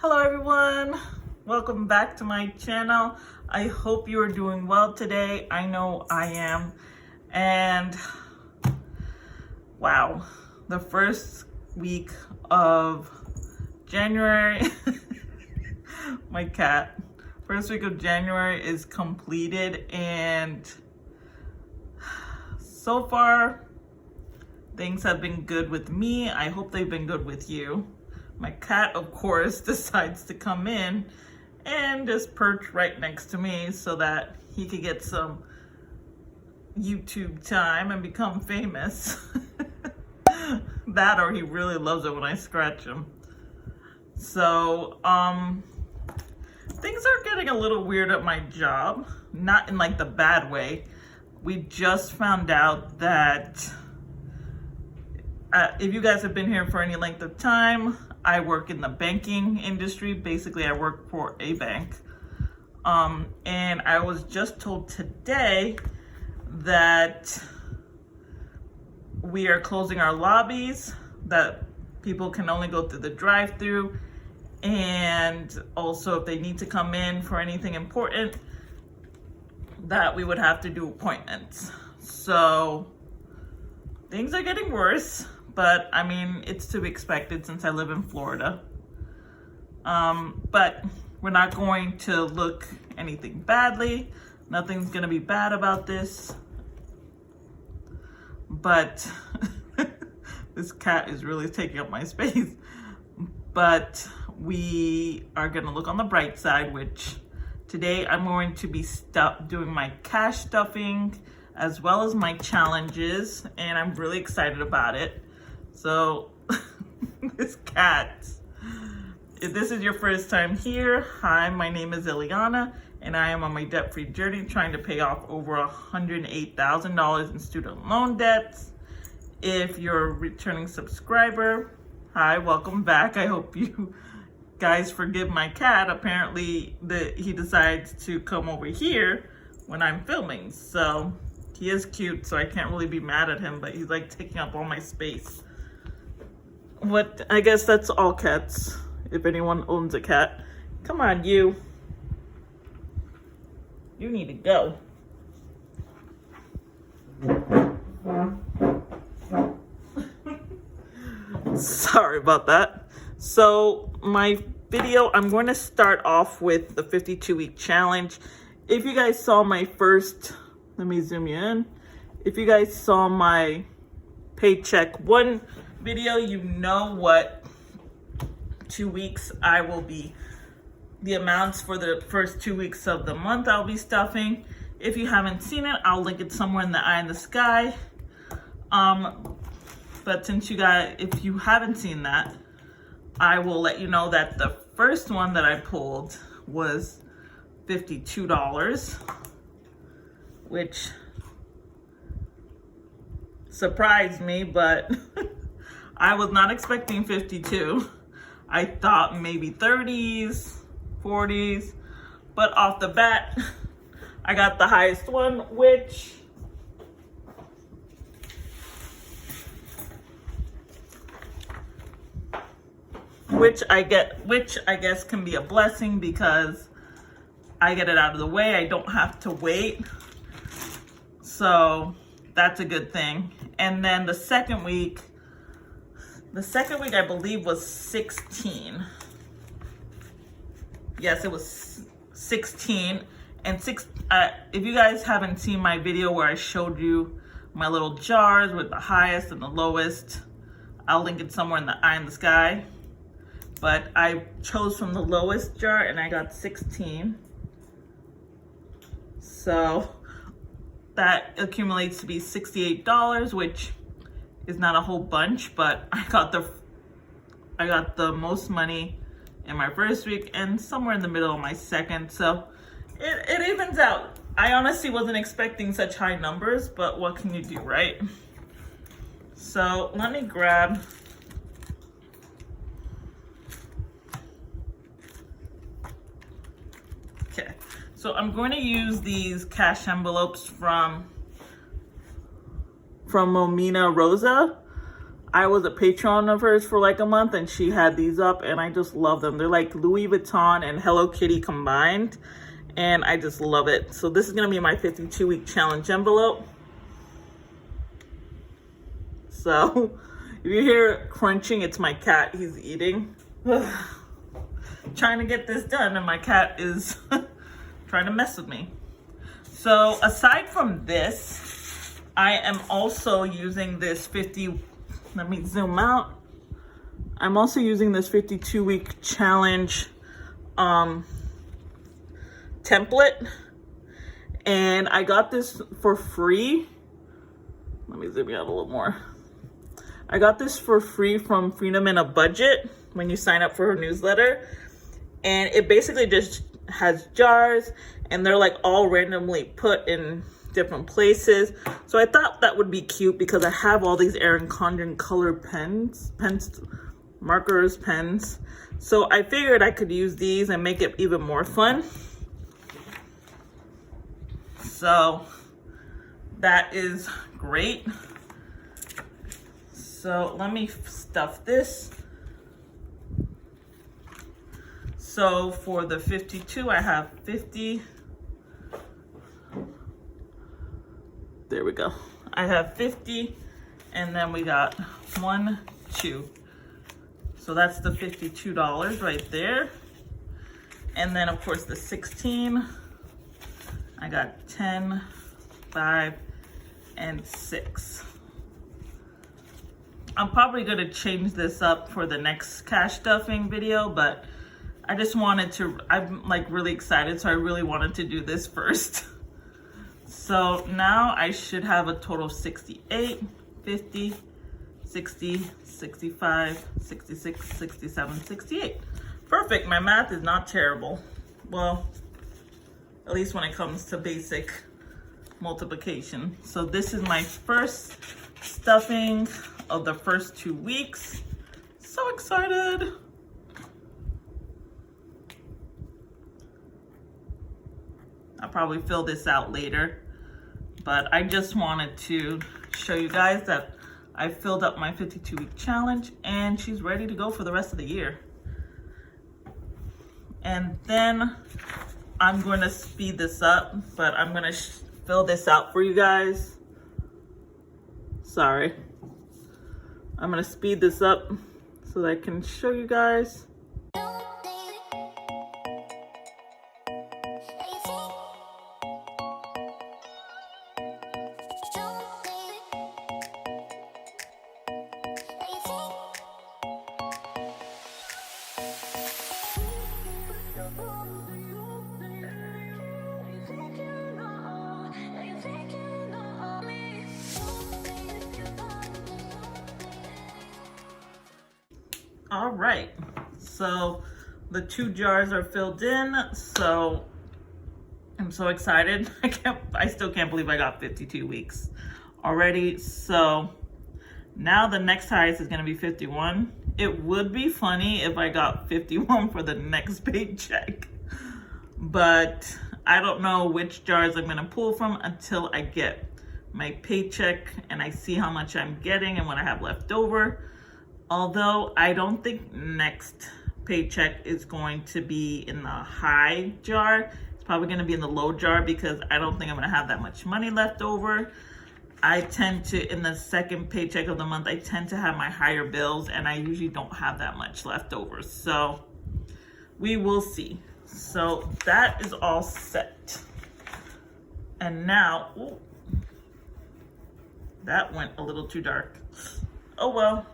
Hello everyone, welcome back to my channel. I hope you are doing well today. I know I am. And wow, the first week of January, my cat, first week of January is completed, and so far things have been good with me. I hope they've been good with you. My cat, of course, decides to come in and just perch right next to me so that he could get some YouTube time and become famous. That, or he really loves it when I scratch him. So, things are getting a little weird at my job, not in like the bad way. We just found out that if you guys have been here for any length of time, I work in the banking industry. Basically, I work for a bank. And I was just told today that we are closing our lobbies, that people can only go through the drive-through, and also if they need to come in for anything important, that we would have to do appointments. So things are getting worse. But I mean, it's to be expected since I live in Florida. But we're not going to look anything badly. Nothing's gonna be bad about this. But this cat is really taking up my space. But we are gonna look on the bright side, which today I'm going to be doing my cash stuffing as well as my challenges, and I'm really excited about it. So, this cat, if this is your first time here, hi, my name is Ileana, and I am on my debt-free journey trying to pay off over $108,000 in student loan debts. If you're a returning subscriber, hi, welcome back. I hope you guys forgive my cat. Apparently, he decides to come over here when I'm filming, so he is cute, so I can't really be mad at him, but he's like taking up all my space. What, I guess that's all cats, if anyone owns a cat. Come on, you. You need to go. Sorry about that. So, my video, I'm going to start off with the 52-week challenge. If you guys saw my first, let me zoom you in. If you guys saw my paycheck one video, you know what 2 weeks I will be, the amounts for the first 2 weeks of the month I'll be stuffing. If you haven't seen it, I'll link it somewhere in the eye in the sky. But since you guys, if you haven't seen that, I will let you know that the first one that I pulled was $52, which surprised me, but I was not expecting 52. I thought maybe 30s, 40s, but off the bat, I got the highest one, which I guess can be a blessing because I get it out of the way. I don't have to wait. So that's a good thing. And then the second week I believe was 16. Yes, it was 16. And if you guys haven't seen my video where I showed you my little jars with the highest and the lowest, I'll link it somewhere in the eye in the sky. But I chose from the lowest jar and I got 16. So that accumulates to be $68, which is not a whole bunch, but I got the most money in my first week and somewhere in the middle of my second, so it evens out. I honestly wasn't expecting such high numbers, but what can you do, right? So let me grab okay. So I'm going to use these cash envelopes from Momina Rosa. I was a patron of hers for like a month, and she had these up, and I just love them. They're like Louis Vuitton and Hello Kitty combined, and I just love it. So this is gonna be my 52-week challenge envelope. So if you hear crunching, it's my cat. He's eating. Trying to get this done, and my cat is trying to mess with me. So aside from this, I am also using this let me zoom out. I'm also using this 52-week challenge template, and I got this for free. Let me zoom out a little more. I got this for free from Freedom in a Budget when you sign up for her newsletter. And it basically just has jars, and they're like all randomly put in different places. So I thought that would be cute because I have all these Erin Condren color pens, markers, pens. So I figured I could use these and make it even more fun. So that is great. So let me stuff this. So for the 52, I have 50. There we go. I have 50, and then we got 1, 2. So that's the $52 right there. And then of course the 16, I got 10, 5, and 6. I'm probably gonna change this up for the next cash stuffing video, but I just wanted to, I'm like really excited, so I really wanted to do this first. So now I should have a total of 68, 50, 60, 65, 66, 67, 68. Perfect, my math is not terrible. Well, at least when it comes to basic multiplication. So this is my first stuffing of the first 2 weeks. So excited. I'll probably fill this out later, but I just wanted to show you guys that I filled up my 52-week challenge, and she's ready to go for the rest of the year. And then I'm going to speed this up, but I'm going to fill this out for you guys. Sorry. I'm going to speed this up so that I can show you guys. All right, so the 2 jars are filled in, so I'm so excited. I still can't believe I got 52 weeks already. So now the next highest is gonna be 51. It would be funny if I got 51 for the next paycheck, but I don't know which jars I'm gonna pull from until I get my paycheck and I see how much I'm getting and what I have left over. Although I don't think next paycheck is going to be in the high jar. It's probably going to be in the low jar because I don't think I'm going to have that much money left over. I tend to, in the second paycheck of the month, I tend to have my higher bills, and I usually don't have that much left over. So we will see. So that is all set. And now, ooh, that went a little too dark. Oh well.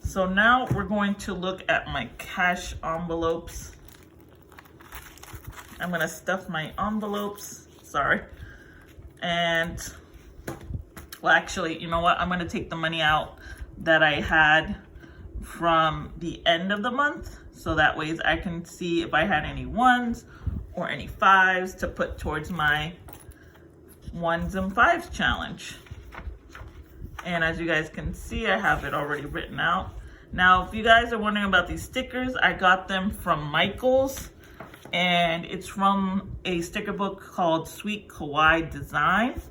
So now we're going to look at my cash envelopes. I'm gonna stuff my envelopes, sorry. And, well actually, you know what? I'm gonna take the money out that I had from the end of the month. So that way I can see if I had any 1s or any 5s to put towards my 1s and 5s challenge. And as you guys can see, I have it already written out. Now, if you guys are wondering about these stickers, I got them from Michael's, and it's from a sticker book called Sweet Kawaii Design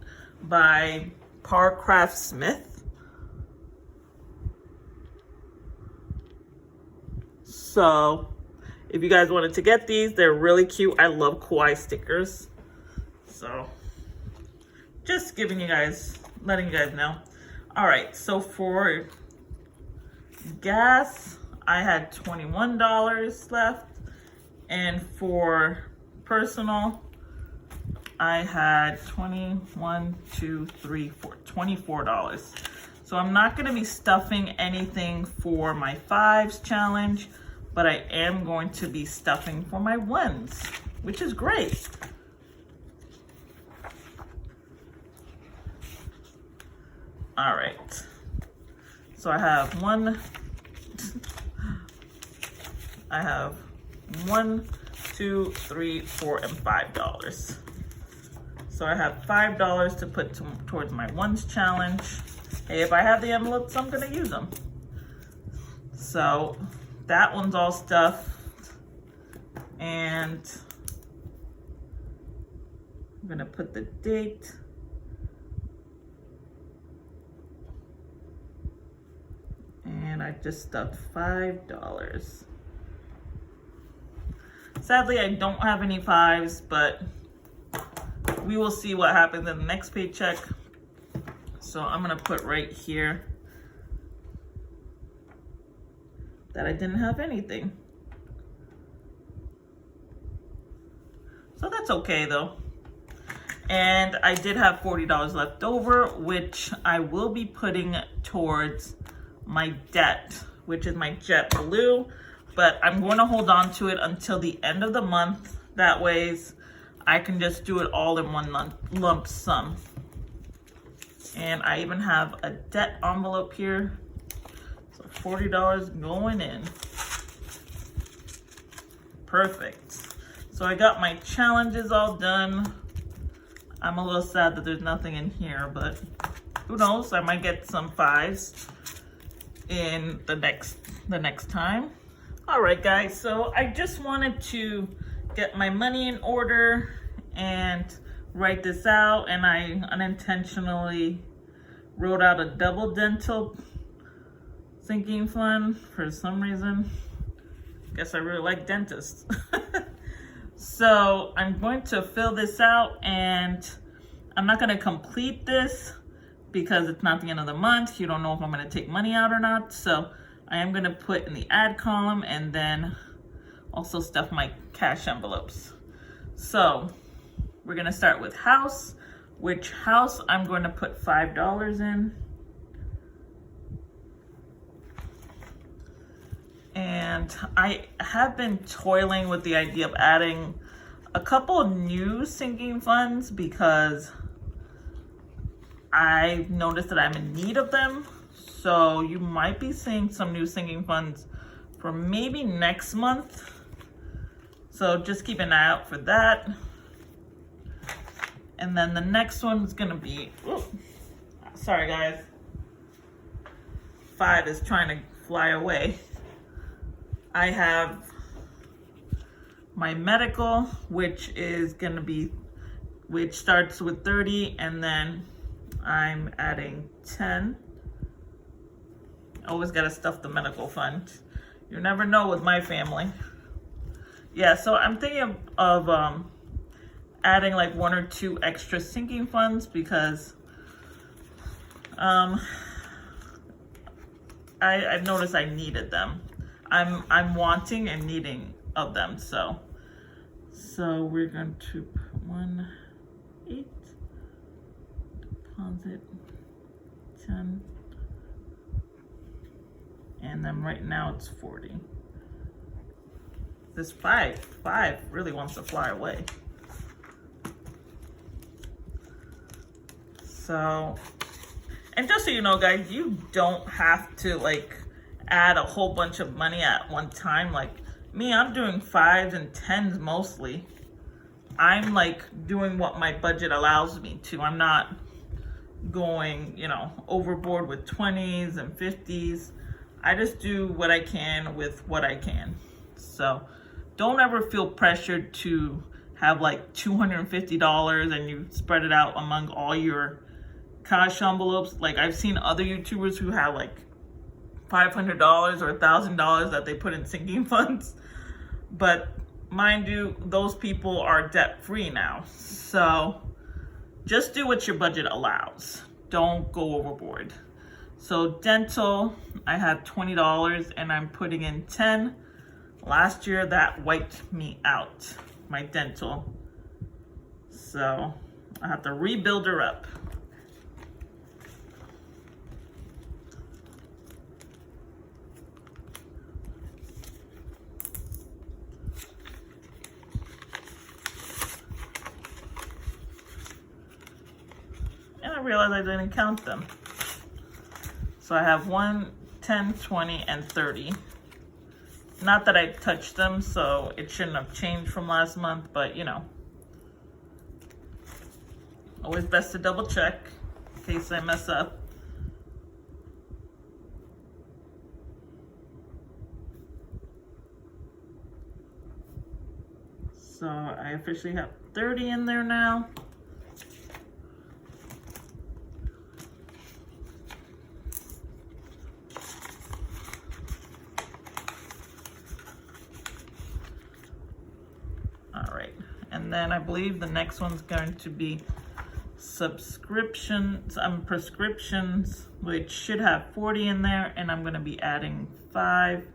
by Parcraft Smith. So if you guys wanted to get these, they're really cute. I love kawaii stickers. So just letting you guys know. All right, so for gas, I had $21 left. And for personal, I had $24. So I'm not gonna be stuffing anything for my 5s challenge, but I am going to be stuffing for my 1s, which is great. All right, so I have one, 2, 3, 4, and $5. So I have $5 to put towards my 1s challenge. Hey, if I have the envelopes, I'm gonna use them. So that one's all stuffed. And I'm gonna put the date. And I just stuffed $5. Sadly, I don't have any 5s, but we will see what happens in the next paycheck. So I'm gonna put right here that I didn't have anything. So that's okay though. And I did have $40 left over, which I will be putting towards my debt, which is my JetBlue, but I'm going to hold on to it until the end of the month. That way I can just do it all in one lump sum. And I even have a debt envelope here. So $40 going in. Perfect. So I got my challenges all done. I'm a little sad that there's nothing in here, but who knows? I might get some 5s in the next time. All right, guys. So I just wanted to get my money in order and write this out, and I unintentionally wrote out a double dental sinking fund for some reason. Guess I really like dentists. So I'm going to fill this out, and I'm not going to complete this because it's not the end of the month. You don't know if I'm going to take money out or not. So I am going to put in the add column and then also stuff my cash envelopes. So we're going to start with house, which house I'm going to put $5 in. And I have been toiling with the idea of adding a couple of new sinking funds because I've noticed that I'm in need of them. So you might be seeing some new sinking funds for maybe next month. So just keep an eye out for that. And then the next one is gonna be, sorry guys. 5 is trying to fly away. I have my medical, which starts with 30, and then I'm adding 10. Always gotta stuff the medical fund. You never know with my family. Yeah, so I'm thinking of adding like 1 or 2 extra sinking funds because I've noticed I needed them. I'm wanting and needing of them, so we're going to put 1.8 deposit 10, and then right now it's 40. This 5 really wants to fly away. So, and just so you know, guys, you don't have to like add a whole bunch of money at one time. Like me, I'm doing 5s and 10s mostly. I'm like doing what my budget allows me to. I'm not going, overboard with 20s and 50s. I just do what I can with what I can. So don't ever feel pressured to have like $250 and you spread it out among all your cash envelopes. Like I've seen other YouTubers who have like $500 or $1,000 that they put in sinking funds. But mind you, those people are debt free now. So just do what your budget allows. Don't go overboard. So dental, I have $20 and I'm putting in 10. Last year that wiped me out, my dental. So I have to rebuild her up. And I realized I didn't count them. So I have 1, 10, 20, and 30. Not that I touched them, so it shouldn't have changed from last month, but you know. Always best to double check in case I mess up. So I officially have 30 in there now. All right, and then I believe the next one's going to be prescriptions, which should have 40 in there, and I'm going to be adding 5.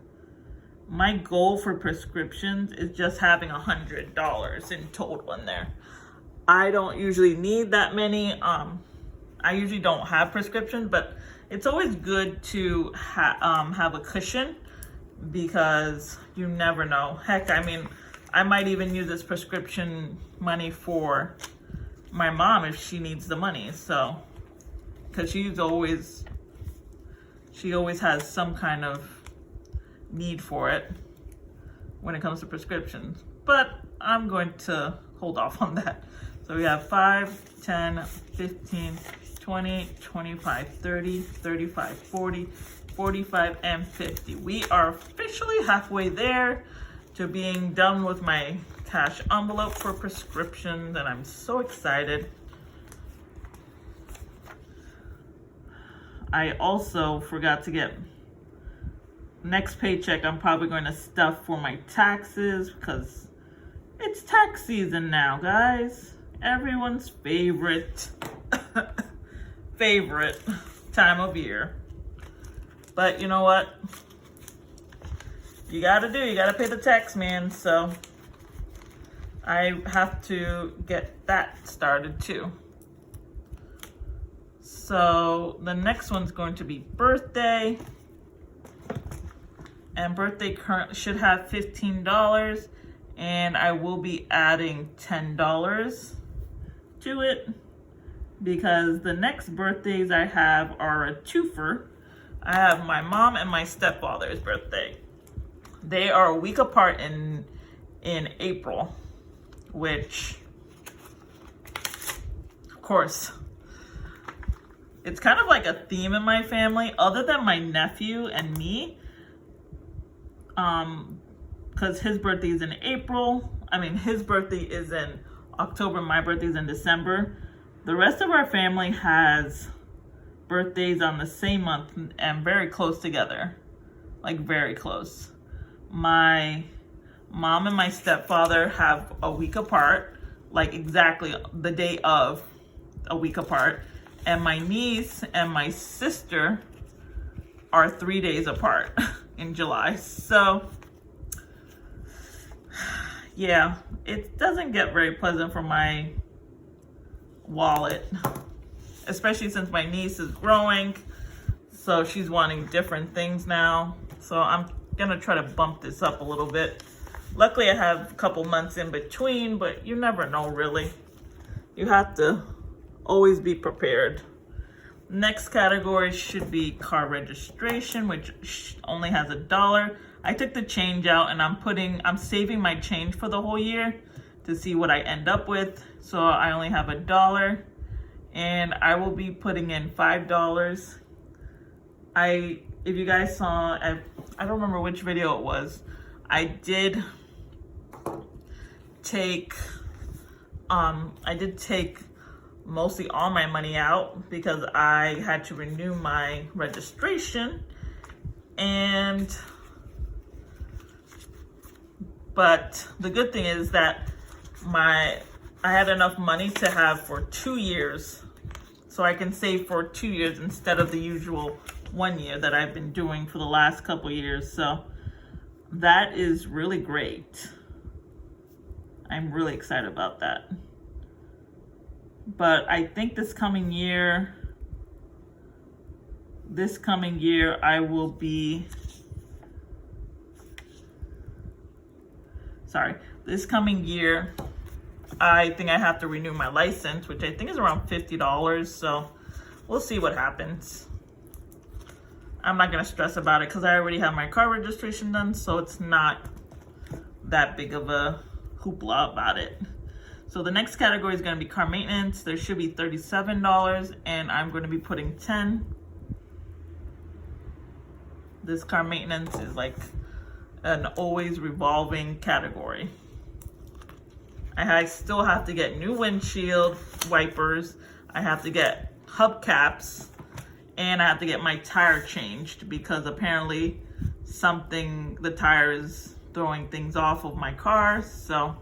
My goal for prescriptions is just having $100 in total in there. I don't usually need that many. I usually don't have prescriptions, but it's always good to have a cushion because you never know. Heck, I mean, I might even use this prescription money for my mom if she needs the money. So, because she always has some kind of need for it when it comes to prescriptions. But I'm going to hold off on that. So we have 5, 10, 15, 20, 25, 30, 35, 40, 45, and 50. We are officially halfway there to being done with my cash envelope for prescriptions, and I'm so excited. I also forgot to get next paycheck. I'm probably going to stuff for my taxes because it's tax season now, guys. Everyone's favorite time of year. But you know what? You gotta pay the tax, man. So I have to get that started too. So the next one's going to be birthday. And birthday currently should have $15. And I will be adding $10 to it because the next birthdays I have are a twofer. I have my mom and my stepfather's birthday. They are a week apart in April, which, of course, it's kind of like a theme in my family, other than my nephew and me, because his birthday is in April. I mean, his birthday is in October, my birthday is in December. The rest of our family has birthdays on the same month and very close together, like very close. My mom and my stepfather have a week apart, like exactly the day of, a week apart. And my niece and my sister are 3 days apart in July. So yeah, it doesn't get very pleasant for my wallet, especially since my niece is growing. So she's wanting different things now. So I'm gonna try to bump this up a little bit. Luckily I have a couple months in between, but you never know really. You have to always be prepared. Next category should be car registration, which only has $1. I took the change out and I'm saving my change for the whole year to see what I end up with. So I only have $1 and I will be putting in $5. If you guys saw, I don't remember which video it was, I did take mostly all my money out because I had to renew my registration, But the good thing is that I had enough money to have for 2 years. So I can save for 2 years instead of the usual 1 year that I've been doing for the last couple years. So that is really great. I'm really excited about that. But I think this coming year I will be, this coming year I think I have to renew my license, which I think is around $50. So we'll see what happens. I'm not gonna stress about it because I already have my car registration done, so it's not that big of a hoopla about it. So the next category is gonna be car maintenance. There should be $37, and I'm gonna be putting 10. This car maintenance is like an always revolving category. I still have to get new windshield wipers. I have to get hubcaps, and I have to get my tire changed because apparently the tire is throwing things off of my car. So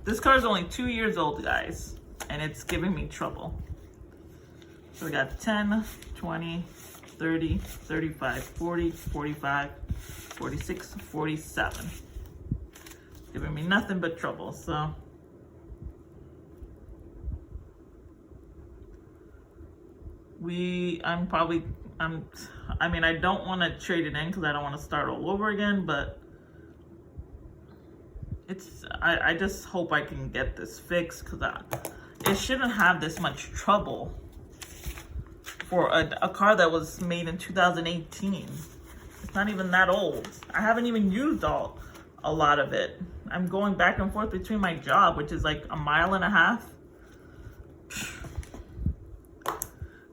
this car is only 2 years old, guys, and it's giving me trouble. So we got 10, 20, 30, 35, 40, 45, 46, 47. Giving me nothing but trouble. So I don't want to trade it in because I don't want to start all over again, but I just hope I can get this fixed because it shouldn't have this much trouble for a car that was made in 2018. It's not even that old. I haven't even used a lot of it. I'm going back and forth between my job, which is like a mile and a half.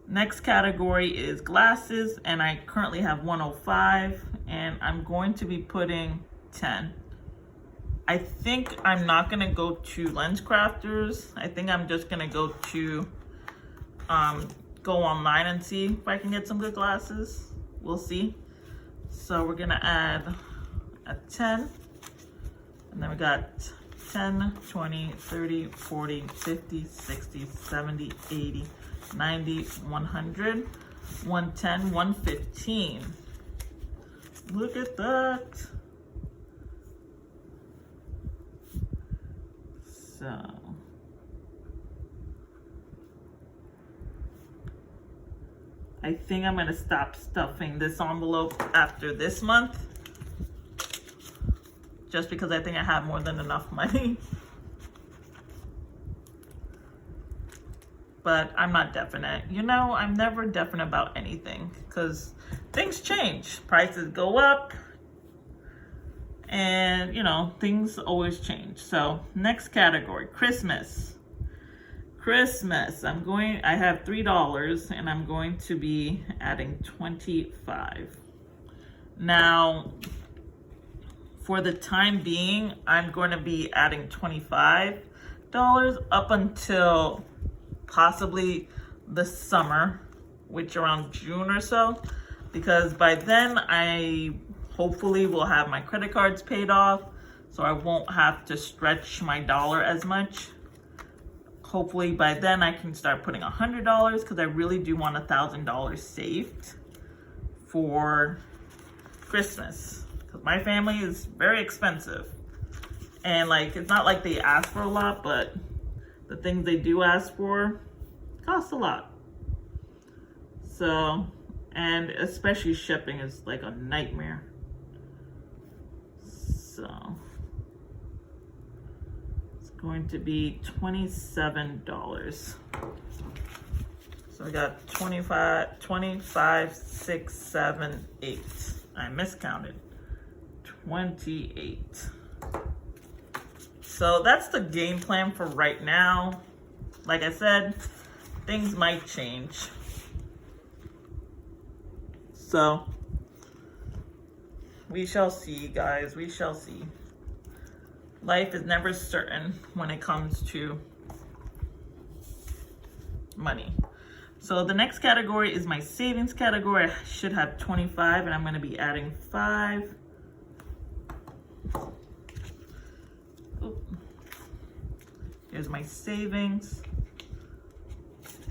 Next category is glasses, and I currently have 105, and I'm going to be putting 10. I think I'm not gonna go to Lens Crafters. I think I'm just gonna go to go online and see if I can get some good glasses. We'll see. So we're gonna add a 10. And then we got 10, 20, 30, 40, 50, 60, 70, 80, 90, 100, 110, 115. Look at that. So I think I'm gonna stop stuffing this envelope after this month, just because I think I have more than enough money. But I'm not definite. You know, I'm never definite about anything because things change. Prices go up and, you know, things always change. So next category, Christmas. Christmas, I have $3 and I'm going to be adding 25. Now, for the time being, I'm going to be adding $25 up until possibly the summer, which around June or so, because by then I hopefully will have my credit cards paid off, so I won't have to stretch my dollar as much. Hopefully by then I can start putting $100 because I really do want $1,000 saved for Christmas. Because my family is very expensive. And like, it's not like they ask for a lot, but the things they do ask for cost a lot. So, and especially shipping is like a nightmare. So going to be $27. So we got 25, 6, 7, 8. I miscounted. 28. So that's the game plan for right now. Like I said, things might change. So we shall see, guys. We shall see. Life is never certain when it comes to money. So the next category is my savings category. I should have 25 and I'm going to be adding 5. Here's my savings.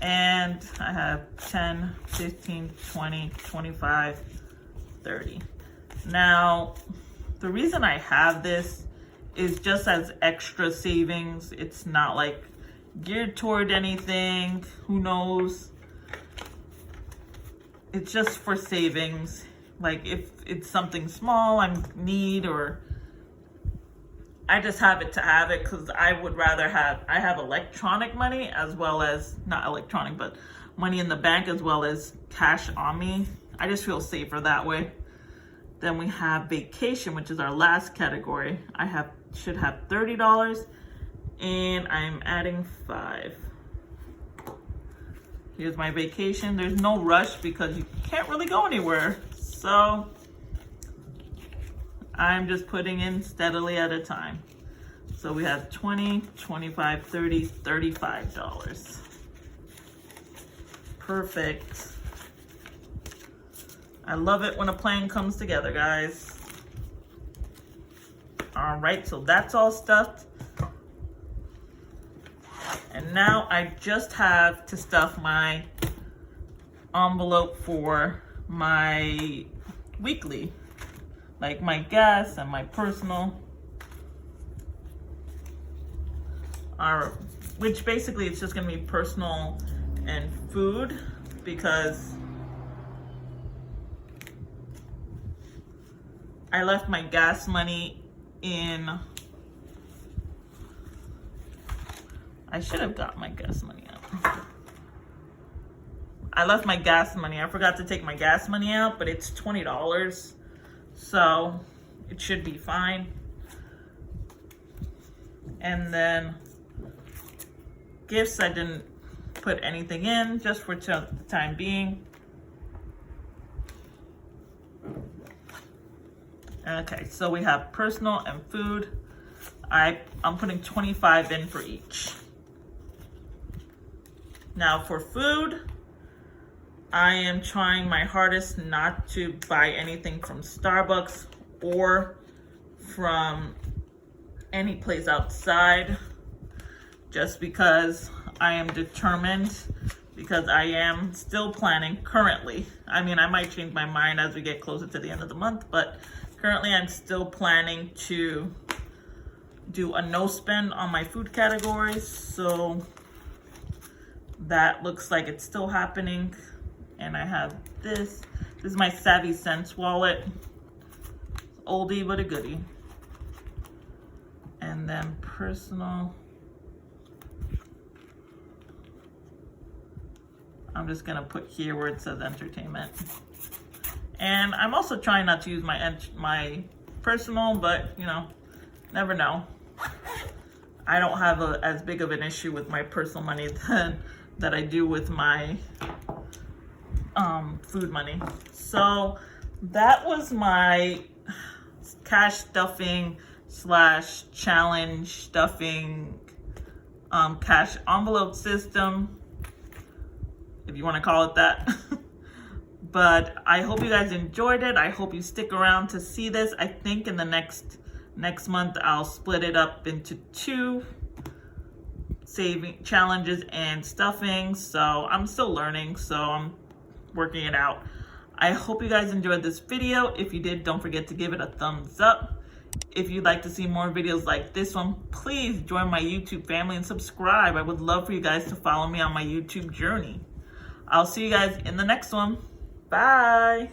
And I have 10, 15, 20, 25, 30. Now, the reason I have this is just as extra savings. It's not like geared toward anything. Who knows? It's just for savings. Like if it's something small I need, or I just have it to have it, because I would rather I have electronic money as well as, not electronic, but money in the bank as well as cash on me. I just feel safer that way. Then we have vacation, which is our last category. I should have $30 and I'm adding 5. Here's my vacation. There's no rush because you can't really go anywhere. So I'm just putting in steadily at a time. So we have 20, 25, 30, $35. Perfect. I love it when a plan comes together, guys. All right, so that's all stuffed. And now I just have to stuff my envelope for my weekly, like my gas and my personal, which basically it's just gonna be personal and food, because I left my gas money in. I should have got my gas money out. I left my gas money. I forgot to take my gas money out, but it's $20. So it should be fine. And then gifts, I didn't put anything in, just for the time being. Okay, so we have personal and food. I'm putting 25 in for each. Now for food, I am trying my hardest not to buy anything from Starbucks or from any place outside, just because I am determined, because I am still planning currently. I mean, I might change my mind as we get closer to the end of the month, but currently I'm still planning to do a no spend on my food categories. So that looks like it's still happening. And I have this. This is my Savvy Sense wallet. Oldie but a goodie. And then personal. I'm just gonna put here where it says entertainment. And I'm also trying not to use my personal, but you know, never know. I don't have as big of an issue with my personal money that I do with my food money. So that was my cash stuffing / challenge stuffing cash envelope system, if you want to call it that. But I hope you guys enjoyed it. I hope you stick around to see this. I think in the next month I'll split it up into 2 saving challenges and stuffing. So I'm still learning, so I'm working it out. I hope you guys enjoyed this video. If you did, don't forget to give it a thumbs up. If you'd like to see more videos like this one, please join my YouTube family and subscribe. I would love for you guys to follow me on my YouTube journey. I'll see you guys in the next one. Bye.